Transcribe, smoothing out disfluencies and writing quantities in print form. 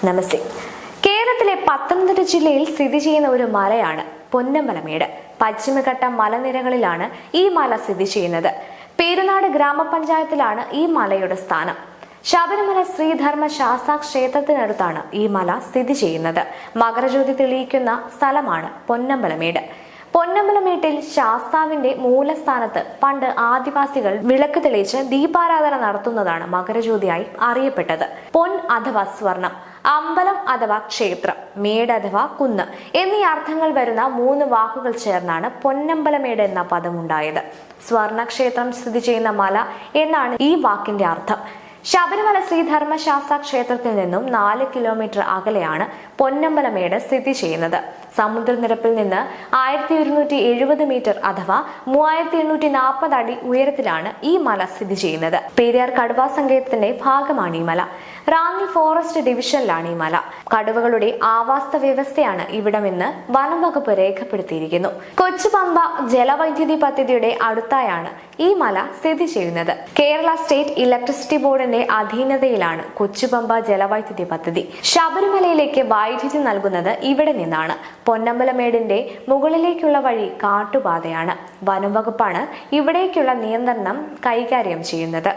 നമസ്തേ. കേരളത്തിലെ പത്തനംതിട്ട ജില്ലയിൽ സ്ഥിതി ചെയ്യുന്ന ഒരു മലയാണ് പൊന്നമ്പലമേട്. പശ്ചിമഘട്ട മലനിരകളിലാണ് ഈ മല സ്ഥിതി ചെയ്യുന്നത്. പേരുനാട് ഗ്രാമപഞ്ചായത്തിലാണ് ഈ മലയുടെ സ്ഥാനം. ശബരിമല ശ്രീധർമ്മ ശാസ്താ ക്ഷേത്രത്തിനടുത്താണ് ഈ മല സ്ഥിതി ചെയ്യുന്നത്. മകരജ്യോതി തെളിയിക്കുന്ന സ്ഥലമാണ് പൊന്നമ്പലമേട്. പൊന്നമ്പലമേട്ടിൽ ശാസ്താവിന്റെ മൂലസ്ഥാനത്ത് പണ്ട് ആദിവാസികൾ വിളക്ക് തെളിയിച്ച് ദീപാരാധന നടത്തുന്നതാണ് മകരജ്യോതിയായി അറിയപ്പെട്ടത്. പൊൻ അഥവാ സ്വർണം, അമ്പലം അഥവാ ക്ഷേത്രം, മേട് അഥവാ കുന്ന് എന്നീ അർത്ഥങ്ങൾ വരുന്ന 3 വാക്കുകൾ ചേർന്നാണ് പൊന്നമ്പലമേട് എന്ന പദമുണ്ടായത്. സ്വർണക്ഷേത്രം സ്ഥിതി ചെയ്യുന്ന മല എന്നാണ് ഈ വാക്കിന്റെ അർത്ഥം. ശബരിമല ശ്രീധർമ്മശാസ്താ ക്ഷേത്രത്തിൽ നിന്നും 4 കിലോമീറ്റർ അകലെയാണ് പൊന്നമ്പലമേട് സ്ഥിതി ചെയ്യുന്നത്. സമുദ്രനിരപ്പിൽ നിന്ന് 1270 മീറ്റർ അഥവാ 3840 അടി ഉയരത്തിലാണ് ഈ മല സ്ഥിതി ചെയ്യുന്നത്. പെരിയാർ കടുവാ സങ്കേതത്തിന്റെ ഭാഗമാണ് ഈ മല. റാന്നി ഫോറസ്റ്റ് ഡിവിഷനിലാണ് ഈ മല. കടുവകളുടെ ആവാസ വ്യവസ്ഥയാണ് ഇവിടമെന്ന് വനം വകുപ്പ് രേഖപ്പെടുത്തിയിരിക്കുന്നു. കൊച്ചുപമ്പ ജലവൈദ്യുതി പദ്ധതിയുടെ അടുത്തായാണ് ഈ മല സ്ഥിതി ചെയ്യുന്നത്. കേരള സ്റ്റേറ്റ് ഇലക്ട്രിസിറ്റി ബോർഡിന്റെ അധീനതയിലാണ് കൊച്ചുപമ്പ ജലവൈദ്യുതി പദ്ധതി. ശബരിമലയിലേക്ക് വൈദ്യുതി നൽകുന്നത് ഇവിടെ നിന്നാണ്. പൊന്നമ്പലമേടിന്റെ മുകളിലേക്കുള്ള വഴി കാട്ടുപാതയാണ്. വനം വകുപ്പാണ് ഇവിടേക്കുള്ള നിയന്ത്രണം കൈകാര്യം ചെയ്യുന്നത്.